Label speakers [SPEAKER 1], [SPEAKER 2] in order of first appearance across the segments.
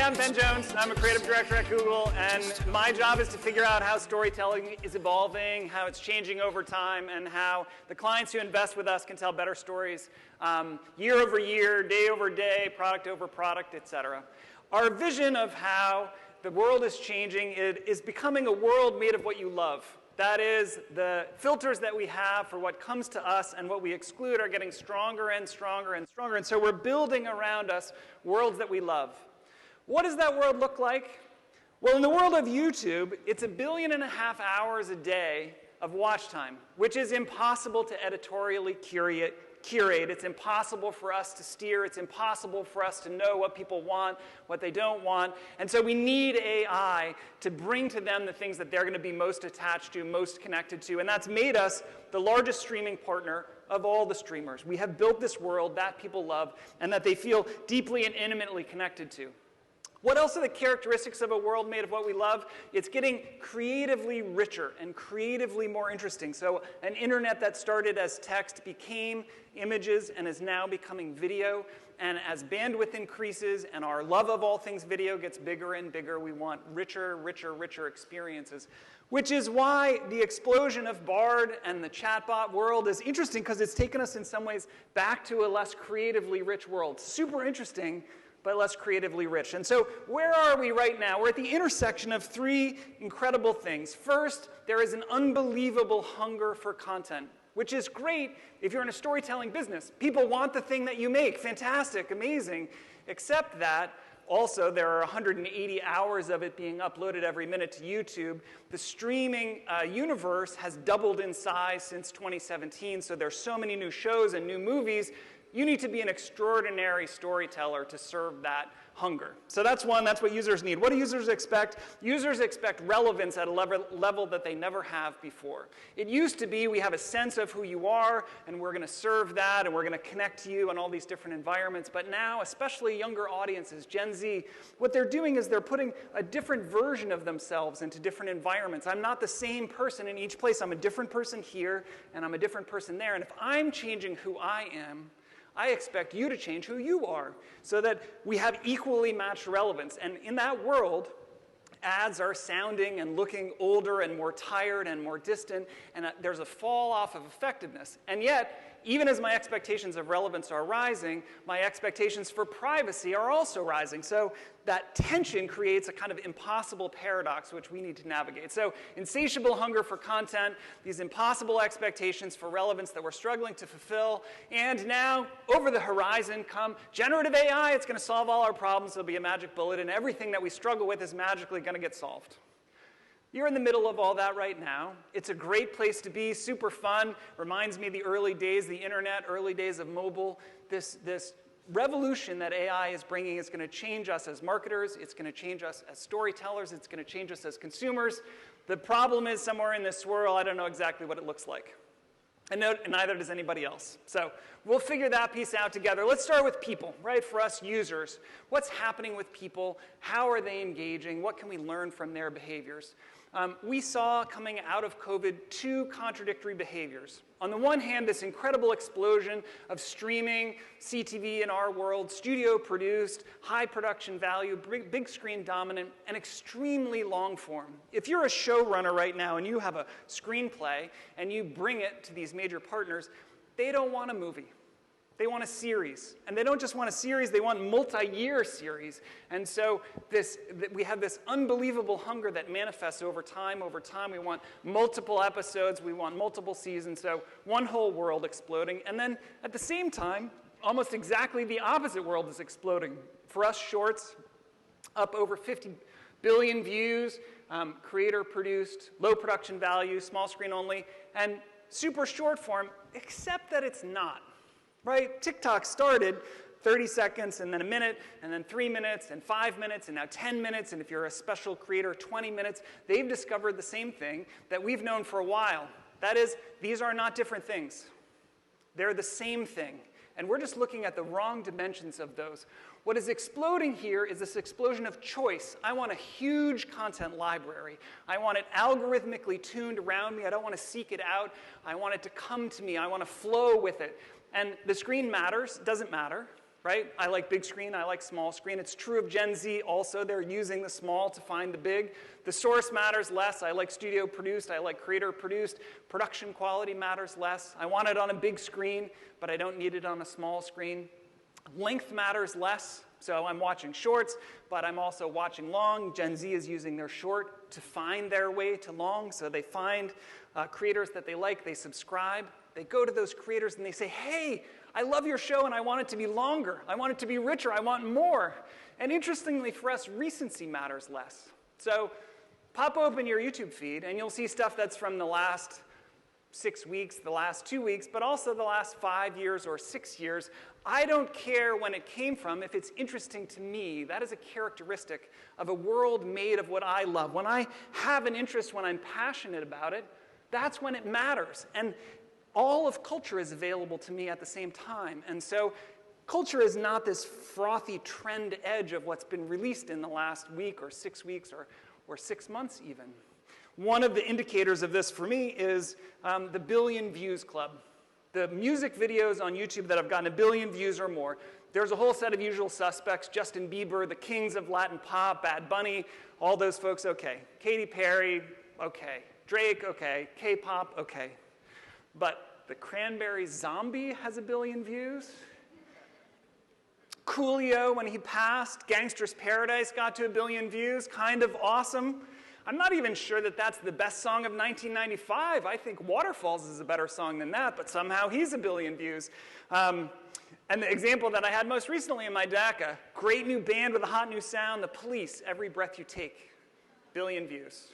[SPEAKER 1] Hi, I'm Ben Jones. I'm a creative director at Google, and my job is to figure out how storytelling is evolving, how it's changing over time, and how the clients who invest with us can tell better stories year over year, day over day, product over product, et cetera. Our vision of how the world is changing is becoming a world made of what you love. That is, the filters that we have for what comes to us and what we exclude are getting stronger and stronger and stronger. And so we're building around us worlds that we love. What does that world look like? Well, in the world of YouTube, it's 1.5 billion hours a day of watch time, which is impossible to editorially curate. It's impossible for us to steer. It's impossible for us to know what people want, what they don't want. And so we need AI to bring to them the things that they're going to be most attached to, most connected to. And that's made us the largest streaming partner of all the streamers. We have built this world that people love and that they feel deeply and intimately connected to. What else are the characteristics of a world made of what we love? It's getting creatively richer and creatively more interesting. So an internet that started as text became images and is now becoming video. And as bandwidth increases and our love of all things video gets bigger and bigger, we want richer, richer, richer experiences. Which is why the explosion of Bard and the chatbot world is interesting, because it's taken us in some ways back to a less creatively rich world. Super interesting, but less creatively rich. And so where are we right now? We're at the intersection of three incredible things. First, there is an unbelievable hunger for content, which is great if you're in a storytelling business. People want the thing that you make. Fantastic, amazing. Except that also there are 180 hours of it being uploaded every minute to YouTube. The streaming universe has doubled in size since 2017, so there's so many new shows and new movies. You need to be an extraordinary storyteller to serve that hunger. So that's one, that's what users need. What do users expect? Users expect relevance at a level that they never have before. It used to be we have a sense of who you are, and we're going to serve that, and we're going to connect to you in all these different environments. But now, especially younger audiences, Gen Z, what they're doing is they're putting a different version of themselves into different environments. I'm not the same person in each place. I'm a different person here, and I'm a different person there. And if I'm changing who I am, I expect you to change who you are so that we have equally matched relevance. And in that world, ads are sounding and looking older and more tired and more distant, and there's a fall off of effectiveness. And yet, even as my expectations of relevance are rising, my expectations for privacy are also rising. So that tension creates a kind of impossible paradox which we need to navigate. So insatiable hunger for content, these impossible expectations for relevance that we're struggling to fulfill, and now over the horizon come generative AI. It's going to solve all our problems. It'll be a magic bullet, and everything that we struggle with is magically going to get solved. You're in the middle of all that right now. It's a great place to be, super fun. Reminds me of the early days, the internet, early days of mobile. This revolution that AI is bringing is going to change us as marketers. It's going to change us as storytellers. It's going to change us as consumers. The problem is somewhere in this swirl, I don't know exactly what it looks like. And neither does anybody else. So we'll figure that piece out together. Let's start with people, right? For us users, what's happening with people? How are they engaging? What can we learn from their behaviors? We saw coming out of COVID two contradictory behaviors. On the one hand, this incredible explosion of streaming, CTV in our world, studio produced, high production value, big screen dominant, and extremely long form. If you're a showrunner right now and you have a screenplay and you bring it to these major partners, they don't want a movie. They want a series. And they don't just want a series, they want multi-year series. And so we have this unbelievable hunger that manifests over time. We want multiple episodes, we want multiple seasons, so one whole world exploding. And then at the same time, almost exactly the opposite world is exploding. For us, shorts, up over 50 billion views, creator-produced, low production value, small screen only, and super short form, except that it's not. Right? TikTok started 30 seconds and then a minute and then 3 minutes and 5 minutes and now 10 minutes, and if you're a special creator, 20 minutes. They've discovered the same thing that we've known for a while. That is, these are not different things. They're the same thing. And we're just looking at the wrong dimensions of those. What is exploding here is this explosion of choice. I want a huge content library. I want it algorithmically tuned around me. I don't want to seek it out. I want it to come to me. I want to flow with it. And the screen matters, doesn't matter. right? I like big screen, I like small screen. It's true of Gen Z also. They're using the small to find the big. The source matters less. I like studio produced, I like creator produced. Production quality matters less. I want it on a big screen, but I don't need it on a small screen. Length matters less. So I'm watching shorts, but I'm also watching long. Gen Z is using their short to find their way to long. So they find creators that they like, they subscribe. They go to those creators and they say, hey, I love your show and I want it to be longer. I want it to be richer. I want more. And interestingly for us, recency matters less. So pop open your YouTube feed and you'll see stuff that's from the last 6 weeks, the last 2 weeks, but also the last 5 years or 6 years. I don't care when it came from. If it's interesting to me, that is a characteristic of a world made of what I love. When I have an interest, when I'm passionate about it, that's when it matters. And all of culture is available to me at the same time. And so culture is not this frothy trend edge of what's been released in the last week or 6 weeks or 6 months even. One of the indicators of this for me is the Billion Views Club. The music videos on YouTube that have gotten 1 billion views or more. There's a whole set of usual suspects: Justin Bieber, the kings of Latin pop, Bad Bunny, all those folks, okay. Katy Perry, okay. Drake, okay. K-pop, okay. But the Cranberries Zombie has 1 billion views. Coolio, when he passed, Gangster's Paradise got to 1 billion views, kind of awesome. I'm not even sure that that's the best song of 1995. I think Waterfalls is a better song than that, but somehow he's 1 billion views. And the example that I had most recently in my DACA, great new band with a hot new sound, The Police, Every Breath You Take, 1 billion views.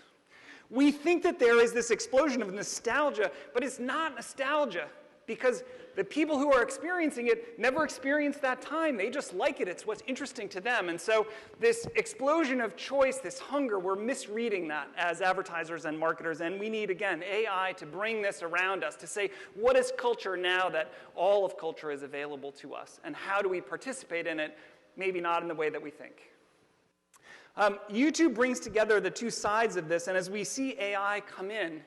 [SPEAKER 1] We think that there is this explosion of nostalgia, but it's not nostalgia because the people who are experiencing it never experienced that time. They just like it. It's what's interesting to them. And so this explosion of choice, this hunger, we're misreading that as advertisers and marketers. And we need, again, AI to bring this around us, to say, what is culture now that all of culture is available to us? And how do we participate in it? Maybe not in the way that we think. YouTube brings together the two sides of this. And as we see AI come in,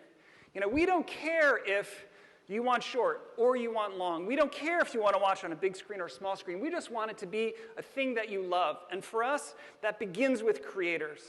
[SPEAKER 1] we don't care if you want short or you want long. We don't care if you want to watch on a big screen or a small screen. We just want it to be a thing that you love. And for us, that begins with creators.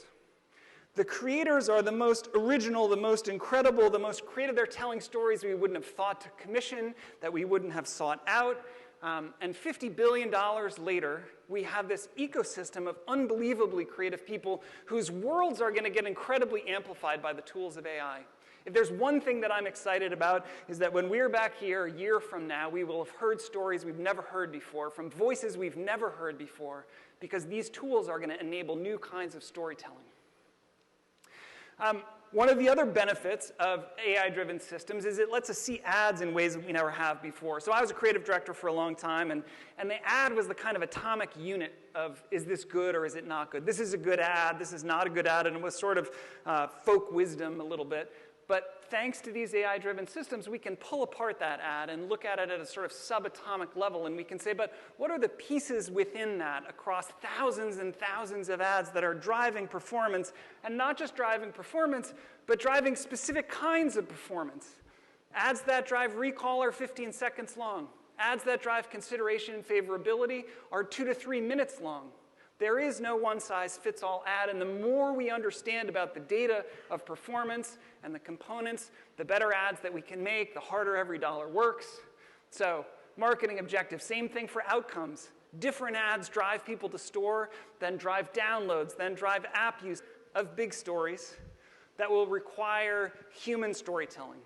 [SPEAKER 1] The creators are the most original, the most incredible, the most creative. They're telling stories we wouldn't have thought to commission, that we wouldn't have sought out. And $50 billion later, we have this ecosystem of unbelievably creative people whose worlds are going to get incredibly amplified by the tools of AI. If there's one thing that I'm excited about is that when we're back here a year from now, we will have heard stories we've never heard before, from voices we've never heard before, because these tools are going to enable new kinds of storytelling. One of the other benefits of AI-driven systems is it lets us see ads in ways that we never have before. So I was a creative director for a long time, and the ad was the kind of atomic unit of, is this good or is it not good? This is a good ad, this is not a good ad, and it was sort of folk wisdom a little bit. But thanks to these AI-driven systems, we can pull apart that ad and look at it at a sort of subatomic level, and we can say, but what are the pieces within that across thousands and thousands of ads that are driving performance, and not just driving performance, but driving specific kinds of performance. Ads that drive recall are 15 seconds long. Ads that drive consideration and favorability are 2 to 3 minutes long. There is no one-size-fits-all ad, and the more we understand about the data of performance and the components, the better ads that we can make, the harder every dollar works. So, marketing objective, same thing for outcomes. Different ads drive people to store, then drive downloads, then drive app use of big stories that will require human storytelling.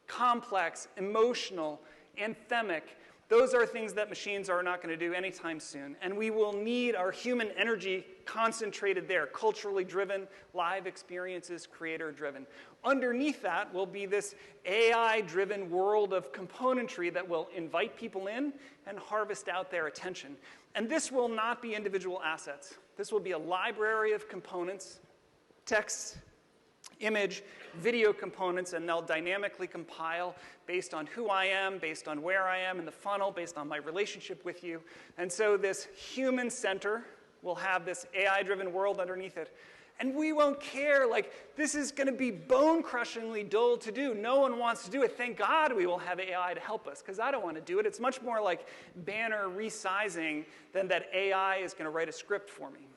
[SPEAKER 1] Complex, emotional, anthemic. Those are things that machines are not going to do anytime soon. And we will need our human energy concentrated there, culturally driven, live experiences, creator-driven. Underneath that will be this AI-driven world of componentry that will invite people in and harvest out their attention. And this will not be individual assets. This will be a library of components, text, image, video components, and they'll dynamically compile based on who I am, based on where I am in the funnel, based on my relationship with you. And so this human center will have this AI-driven world underneath it. And we won't care. Like, this is going to be bone-crushingly dull to do. No one wants to do it. Thank God we will have AI to help us, because I don't want to do it. It's much more like banner resizing than that AI is going to write a script for me.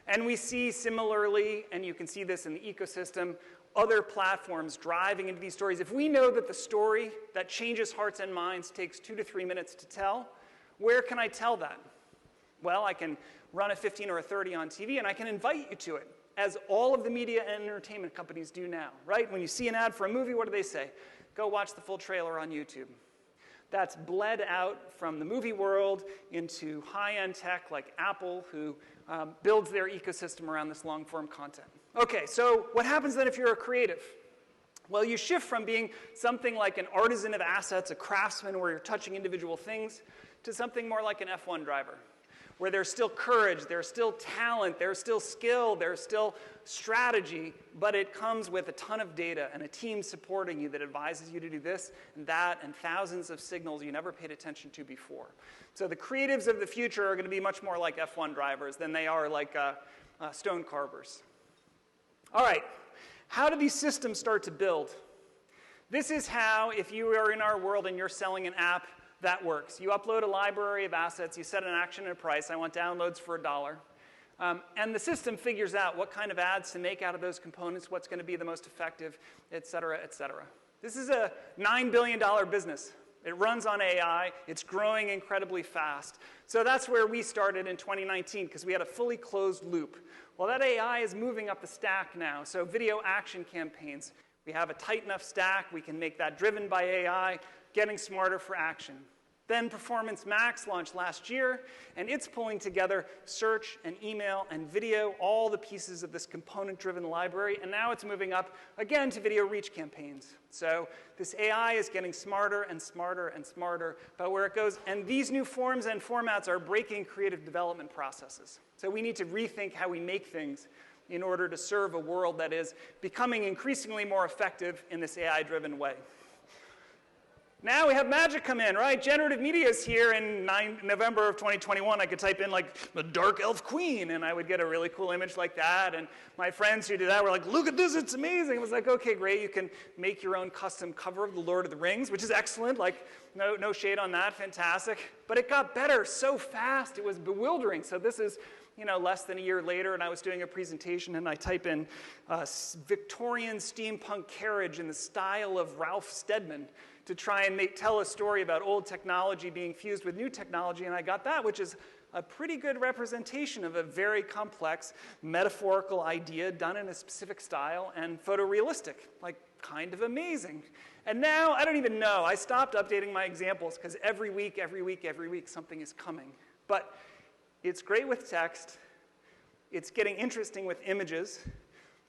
[SPEAKER 1] And we see similarly, and you can see this in the ecosystem, other platforms driving into these stories. If we know that the story that changes hearts and minds takes 2 to 3 minutes to tell, where can I tell that? Well, I can run a 15 or a 30 on TV, and I can invite you to it, as all of the media and entertainment companies do now, right? When you see an ad for a movie, what do they say? Go watch the full trailer on YouTube. That's bled out from the movie world into high-end tech like Apple, who builds their ecosystem around this long-form content. Okay, so what happens then if you're a creative? Well, you shift from being something like an artisan of assets, a craftsman where you're touching individual things, to something more like an F1 driver, where there's still courage, there's still talent, there's still skill, there's still strategy, but it comes with a ton of data and a team supporting you that advises you to do this and that and thousands of signals you never paid attention to before. So the creatives of the future are going to be much more like F1 drivers than they are like stone carvers. All right, how do these systems start to build? This is how, if you are in our world and you're selling an app, that works. You upload a library of assets, you set an action and a price. I want downloads for $1. And the system figures out what kind of ads to make out of those components, what's going to be the most effective, et cetera, et cetera. This is a $9 billion business. It runs on AI. It's growing incredibly fast. So that's where we started in 2019, because we had a fully closed loop. Well, that AI is moving up the stack now. So video action campaigns. We have a tight enough stack. We can make that driven by AI, getting smarter for action. Then Performance Max launched last year, and it's pulling together search and email and video, all the pieces of this component-driven library, and now it's moving up again to video reach campaigns. So this AI is getting smarter and smarter and smarter about where it goes, and these new forms and formats are breaking creative development processes. So we need to rethink how we make things in order to serve a world that is becoming increasingly more effective in this AI-driven way. Now we have magic come in, right? Generative media is here in November of 2021. I could type in like the dark elf queen, and I would get a really cool image like that. And my friends who did that were like, look at this, it's amazing. It was like, okay, great. You can make your own custom cover of The Lord of the Rings, which is excellent. Like, no shade on that, fantastic. But it got better so fast, it was bewildering. So this is, less than a year later, and I was doing a presentation, and I type in Victorian steampunk carriage in the style of Ralph Steadman to try and tell a story about old technology being fused with new technology, and I got that, which is a pretty good representation of a very complex metaphorical idea done in a specific style and photorealistic, like kind of amazing. And now, I don't even know. I stopped updating my examples because every week, something is coming. But it's great with text. It's getting interesting with images.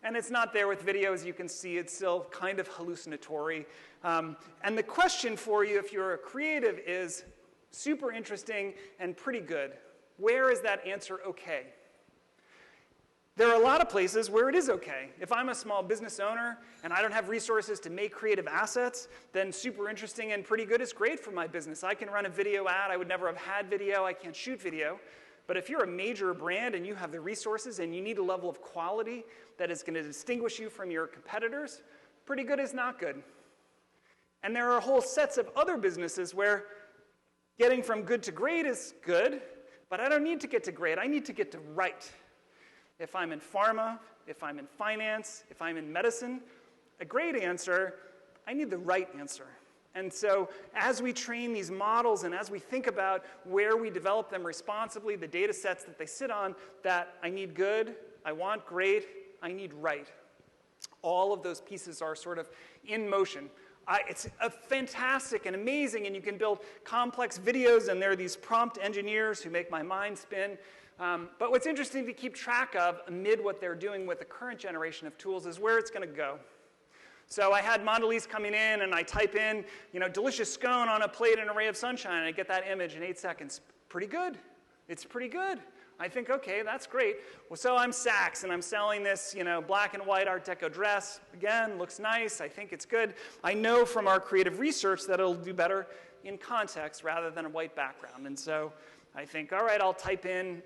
[SPEAKER 1] And it's not there with video, as you can see. It's still kind of hallucinatory. And the question for you, if you're a creative, is super interesting and pretty good. Where is that answer okay? There are a lot of places where it is okay. If I'm a small business owner and I don't have resources to make creative assets, then super interesting and pretty good is great for my business. I can run a video ad. I would never have had video. I can't shoot video. But if you're a major brand and you have the resources and you need a level of quality that is going to distinguish you from your competitors, pretty good is not good. And there are whole sets of other businesses where getting from good to great is good, but I don't need to get to great. I need to get to right. If I'm in pharma, if I'm in finance, if I'm in medicine, a great answer, I need the right answer. And so as we train these models and as we think about where we develop them responsibly, the data sets that they sit on, that I need good, I want great, I need right. All of those pieces are sort of in motion. It's fantastic and amazing, and you can build complex videos, and there are these prompt engineers who make my mind spin. But what's interesting to keep track of amid what they're doing with the current generation of tools is where it's going to go. So I had Mondelez coming in, and I type in, delicious scone on a plate in a ray of sunshine, and I get that image in 8 seconds. Pretty good. It's pretty good. I think, okay, that's great. Well, so I'm Saks, and I'm selling this, black and white Art Deco dress. Again, looks nice. I think it's good. I know from our creative research that it'll do better in context rather than a white background. And so I think, all right, I'll type in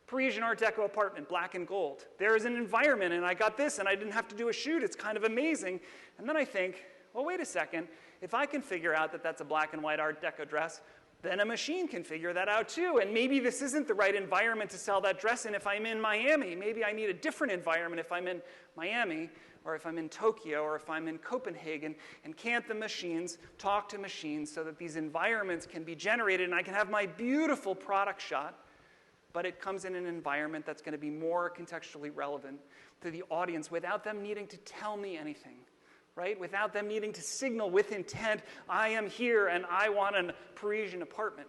[SPEAKER 1] Parisian Art Deco apartment, black and gold. There is an environment, and I got this, and I didn't have to do a shoot. It's kind of amazing. And then I think, well, wait a second. If I can figure out that that's a black and white Art Deco dress, then a machine can figure that out too. And maybe this isn't the right environment to sell that dress in if I'm in Miami. Maybe I need a different environment if I'm in Miami, or if I'm in Tokyo, or if I'm in Copenhagen. And can't the machines talk to machines so that these environments can be generated and I can have my beautiful product shot, but it comes in an environment that's going to be more contextually relevant to the audience without them needing to tell me anything. Right? Without them needing to signal with intent, I am here and I want a Parisian apartment.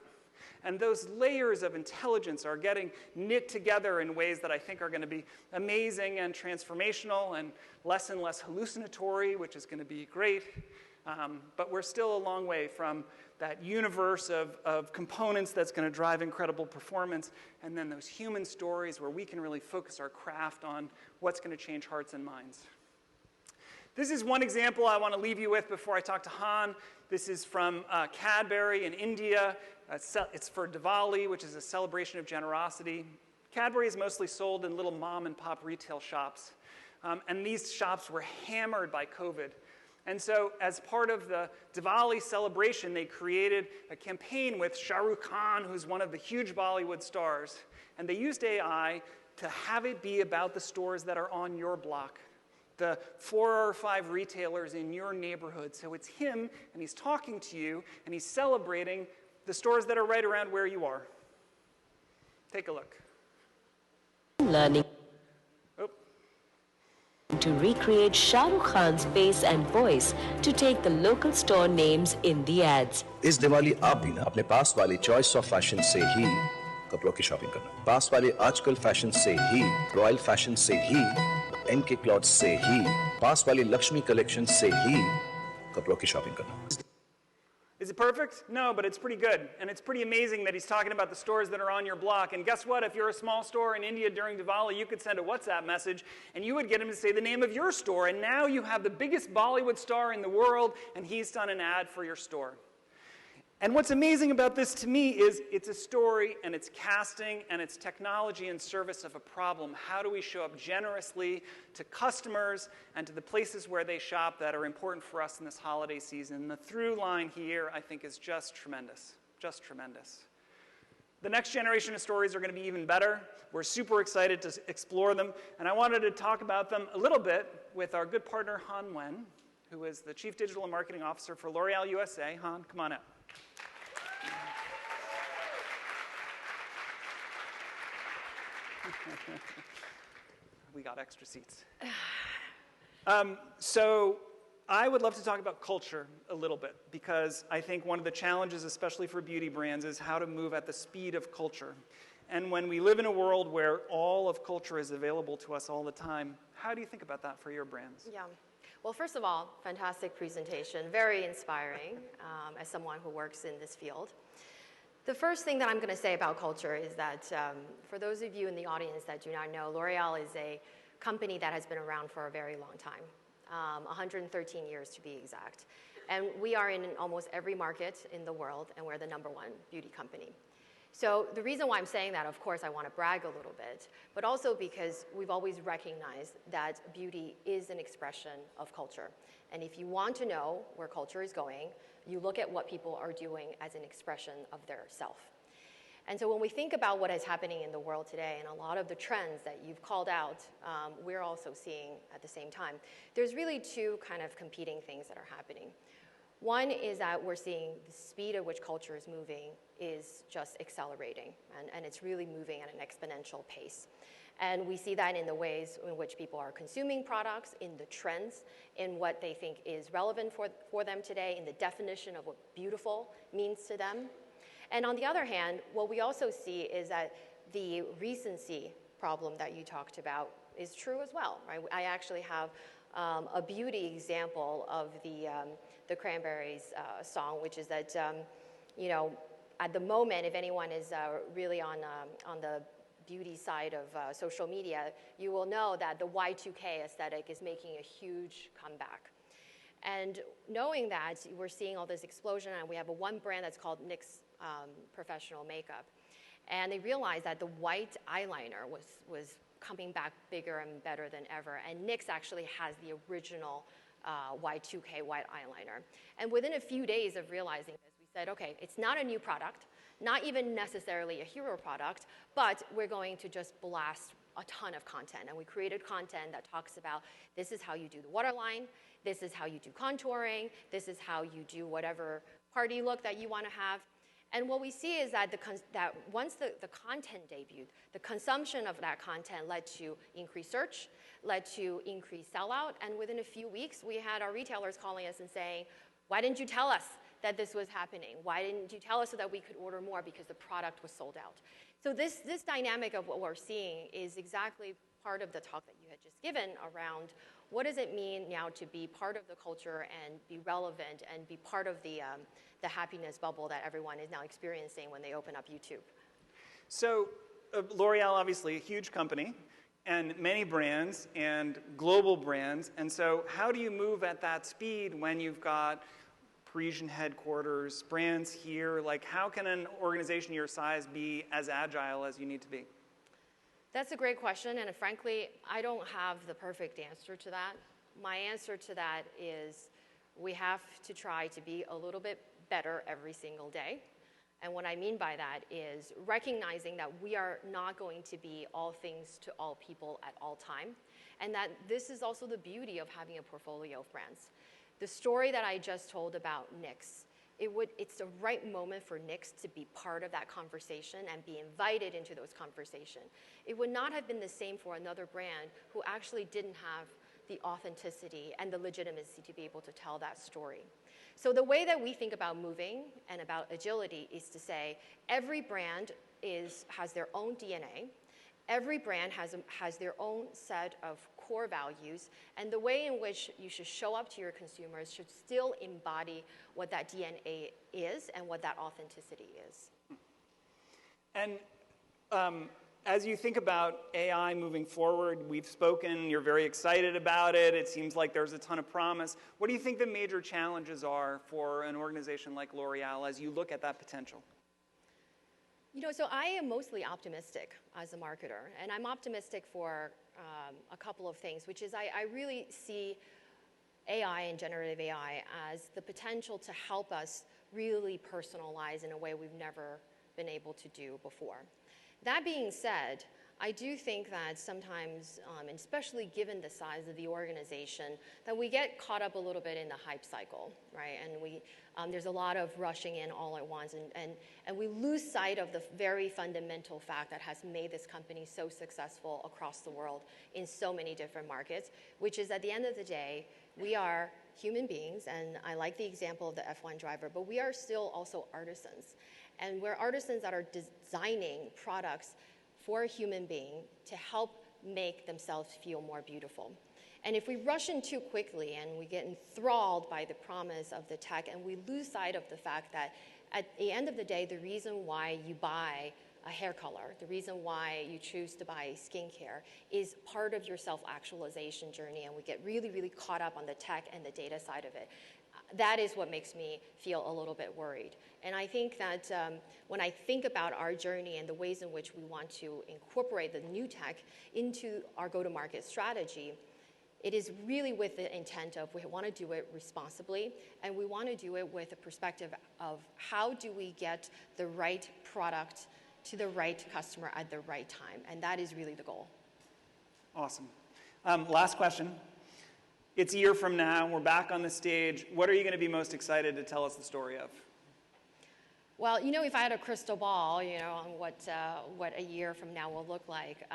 [SPEAKER 1] And those layers of intelligence are getting knit together in ways that I think are going to be amazing and transformational and less hallucinatory, which is going to be great. But we're still a long way from that universe of components that's going to drive incredible performance, and then those human stories where we can really focus our craft on what's going to change hearts and minds. This is one example I want to leave you with before I talk to Han. This is from Cadbury in India. It's for Diwali, which is a celebration of generosity. Cadbury is mostly sold in little mom-and-pop retail shops. And these shops were hammered by COVID. And so as part of the Diwali celebration, they created a campaign with Shah Rukh Khan, who's one of the huge Bollywood stars. And they used AI to have it be about the stores that are on your block, the 4 or 5 retailers in your neighborhood. So it's him, and he's talking to you, and he's celebrating the stores that are right around where you are. Take a look.
[SPEAKER 2] Learning to recreate Shah Rukh Khan's face and voice to take the local store names in the ads.
[SPEAKER 3] इस दिवाली आप भी ना अपने पास वाली choice of fashion से ही कपड़ों की shopping करना। पास वाले आजकल फैशन से ही, रॉयल फैशन से ही, एनके क्लॉथ्स से ही, पास वाली लक्ष्मी कलेक्शन से ही कपड़ों की शॉपिंग करना।
[SPEAKER 1] Is it perfect? No, but it's pretty good. And it's pretty amazing that he's talking about the stores that are on your block. And guess what? If you're a small store in India during Diwali, you could send a WhatsApp message, and you would get him to say the name of your store. And now you have the biggest Bollywood star in the world, and he's done an ad for your store. And what's amazing about this to me is it's a story, and it's casting, and it's technology in service of a problem. How do we show up generously to customers and to the places where they shop that are important for us in this holiday season? The through line here, I think, is just tremendous, just tremendous. The next generation of stories are going to be even better. We're super excited to explore them, and I wanted to talk about them a little bit with our good partner, Han Wen, who is the Chief Digital and Marketing Officer for L'Oreal USA. Han, come on out. We got extra seats. So I would love to talk about culture a little bit, because I think one of the challenges, especially for beauty brands, is how to move at the speed of culture. And when we live in a world where all of culture is available to us all the time, how do you think about that for your brands?
[SPEAKER 4] Yeah. Well, first of all, fantastic presentation, very inspiring as someone who works in this field. The first thing that I'm going to say about culture is that for those of you in the audience that do not know, L'Oreal is a company that has been around for a very long time, 113 years to be exact. And we are in almost every market in the world, and we're the #1 beauty company. So the reason why I'm saying that, of course, I want to brag a little bit, but also because we've always recognized that beauty is an expression of culture. And if you want to know where culture is going, you look at what people are doing as an expression of their self. And so when we think about what is happening in the world today, and a lot of the trends that you've called out, we're also seeing at the same time, there's really 2 kind of competing things that are happening. One is that we're seeing the speed at which culture is moving is just accelerating, and it's really moving at an exponential pace. And we see that in the ways in which people are consuming products, in the trends, in what they think is relevant for them today, in the definition of what beautiful means to them. And on the other hand, what we also see is that the recency problem that you talked about is true as well, right? I actually have a beauty example of the Cranberries song, which is that, you know, at the moment, if anyone is really on the beauty side of social media, you will know that the Y2K aesthetic is making a huge comeback. And knowing that, we're seeing all this explosion, and we have one brand that's called NYX Professional Makeup. And they realized that the white eyeliner was coming back bigger and better than ever. And NYX actually has the original Y2K white eyeliner. And within a few days of realizing this, we said, okay, it's not a new product, not even necessarily a hero product, but we're going to just blast a ton of content. And we created content that talks about this is how you do the waterline, this is how you do contouring, this is how you do whatever party look that you want to have. And what we see is that, that once the content debuted, the consumption of that content led to increased search, led to increased sellout, and within a few weeks, we had our retailers calling us and saying, why didn't you tell us that this was happening? Why didn't you tell us so that we could order more, because the product was sold out? So this dynamic of what we're seeing is exactly part of the talk that you had just given around what does it mean now to be part of the culture and be relevant and be part of the happiness bubble that everyone is now experiencing when they open up YouTube.
[SPEAKER 1] So L'Oreal, obviously, a huge company, and many brands and global brands. And so how do you move at that speed when you've got Parisian headquarters, brands here? Like, how can an organization your size be as agile as you need to be?
[SPEAKER 4] That's a great question, and frankly, I don't have the perfect answer to that. My answer to that is we have to try to be a little bit better every single day. And what I mean by that is recognizing that we are not going to be all things to all people at all time, and that this is also the beauty of having a portfolio of brands. The story that I just told about NYX, it's the right moment for NYX to be part of that conversation and be invited into those conversations. It would not have been the same for another brand who actually didn't have the authenticity and the legitimacy to be able to tell that story. So the way that we think about moving and about agility is to say every brand has their own DNA. Every brand has their own set of core values, and the way in which you should show up to your consumers should still embody what that DNA is and what that authenticity is.
[SPEAKER 1] And as you think about AI moving forward, we've spoken, you're very excited about it, it seems like there's a ton of promise. What do you think the major challenges are for an organization like L'Oreal as you look at that potential?
[SPEAKER 4] You know, so I am mostly optimistic as a marketer, and I'm optimistic for a couple of things, which is I really see AI and generative AI as the potential to help us really personalize in a way we've never been able to do before. That being said, I do think that sometimes, and especially given the size of the organization, that we get caught up a little bit in the hype cycle, right? And there's a lot of rushing in all at once, and we lose sight of the very fundamental fact that has made this company so successful across the world in so many different markets, which is at the end of the day, we are human beings, and I like the example of the F1 driver, but we are still also artisans. And we're artisans that are designing products for a human being to help make themselves feel more beautiful. And if we rush in too quickly and we get enthralled by the promise of the tech and we lose sight of the fact that at the end of the day, the reason why you buy a hair color, the reason why you choose to buy skincare is part of your self-actualization journey, and we get really, really caught up on the tech and the data side of it. That is what makes me feel a little bit worried. And I think that when I think about our journey and the ways in which we want to incorporate the new tech into our go-to-market strategy, it is really with the intent of we want to do it responsibly, and we want to do it with a perspective of how do we get the right product to the right customer at the right time. And that is really the goal.
[SPEAKER 1] Awesome. Last question. It's a year from now, we're back on the stage. What are you going to be most excited to tell us the story of?
[SPEAKER 4] Well, you know, if I had a crystal ball, you know, on what a year from now will look like,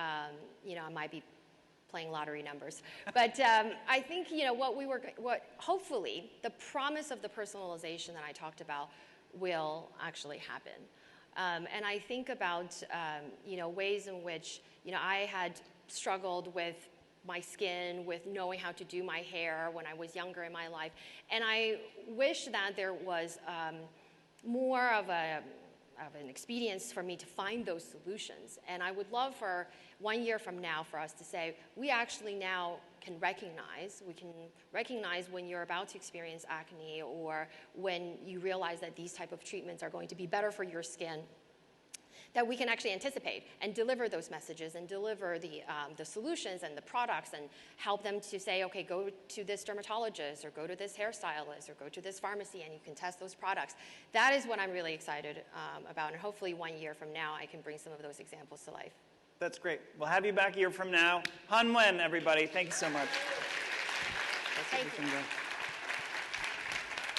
[SPEAKER 4] you know, I might be playing lottery numbers. But I think, you know, what hopefully the promise of the personalization that I talked about will actually happen. And I think about, you know, ways in which, you know, I had struggled with my skin, with knowing how to do my hair when I was younger in my life. And I wish that there was more of an experience for me to find those solutions. And I would love for 1 year from now for us to say, we actually now can recognize when you're about to experience acne or when you realize that these type of treatments are going to be better for your skin, that we can actually anticipate and deliver those messages and deliver the solutions and the products and help them to say, okay, go to this dermatologist or go to this hairstylist or go to this pharmacy and you can test those products. That is what I'm really excited about, and hopefully 1 year from now I can bring some of those examples to life.
[SPEAKER 1] That's great. We'll have you back a year from now. Han Wen, everybody. Thank you so much.
[SPEAKER 4] Thank you.